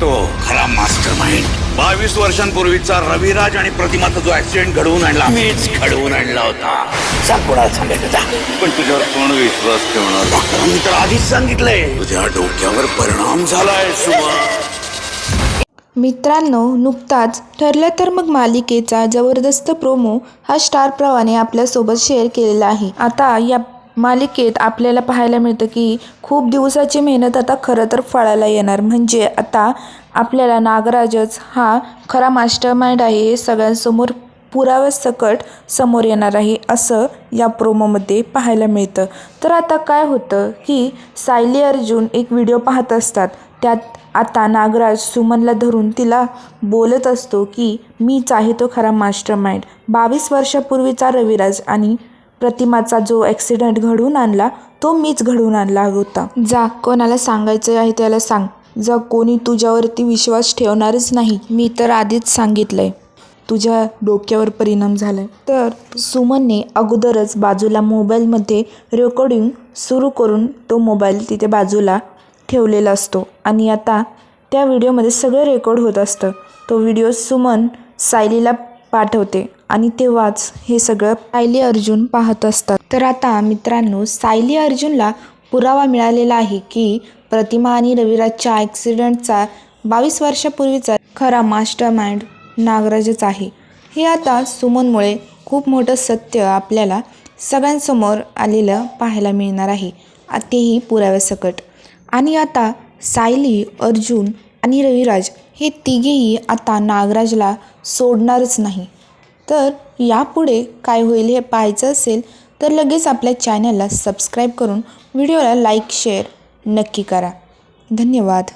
तो खरा मास्टरमाइंड 22 वर्षांपूर्वीचा रविराज आणि प्रतिमाचा जो ऍक्सिडेंट घडवून आणला मीच घडवून आणला होता. सांग कोणाला सांगायचं जा. पण तुझ्यावर कोण विश्वास ठेवणार? डॉक्टरांनी तर आधीच सांगितलंय तुझ्या डोक्यावर परिणाम झालाय सुमन. मित्रांनो, नुकताच ठरलं तर मग मालिकेचा जबरदस्त प्रोमो हा स्टार प्रवाहने आपल्यासोबत शेअर केलेला आहे. आता या मालिकेत आपल्याला पाहायला मिळतं की खूप दिवसाची मेहनत आता खरं तर फळाला येणार. म्हणजे आता आपल्याला नागराजच हा खरा मास्टरमाइंड आहे हे सगळ्यांसमोर पुराव्यासकट समोर येणार आहे असं या प्रोमोमध्ये पाहायला मिळतं. तर आता काय होतं की सायली अर्जुन एक व्हिडिओ पाहत असतात. त्यात आता नागराज सुमनला धरून तिला बोलत असतो की मीच आहे तो खरा मास्टरमाइंड. 22 वर्षापूर्वीचा रविराज आणि प्रतिमाचा जो ॲक्सिडेंट घडवून आणला तो मीच घडवून आणला होता. जा, कोणाला सांगायचं आहे त्याला सांग. जा, कोणी तुझ्यावरती विश्वास ठेवणारच नाही. मी तर आधीच सांगितलंय तुझ्या डोक्यावर परिणाम झालाय. तर सुमनने अगोदरच बाजूला मोबाईलमध्ये रेकॉर्डिंग सुरू करून तो मोबाईल तिथे बाजूला ठेवलेला असतो आणि आता त्या व्हिडिओमध्ये सगळं रेकॉर्ड होत असतं. तो व्हिडिओ सुमन सायलीला पाठवते आणि तेव्हाच हे सगळं सायली अर्जुन पाहत असतात. तर आता मित्रांनो, सायली अर्जुनला पुरावा मिळालेला आहे की प्रतिमा आणि रविराजच्या ॲक्सिडेंटचा 22 वर्षापूर्वीचा खरा मास्टरमाइंड नागराजच आहे. हे आता सुमनमुळे खूप मोठं सत्य आपल्याला सगळ्यांसमोर आलेलं पाहायला मिळणार आहे, तेही पुराव्यासकट. आणि आता सायली, अर्जुन आणि रविराज हे तिघेही आता नागराजला सोडणारच नाही. तर यापुढे काय होईल हे पाहायचं असेल तर लगेच आपल्या चॅनलला सबस्क्राईब करून व्हिडिओला लाईक शेअर नक्की करा. धन्यवाद.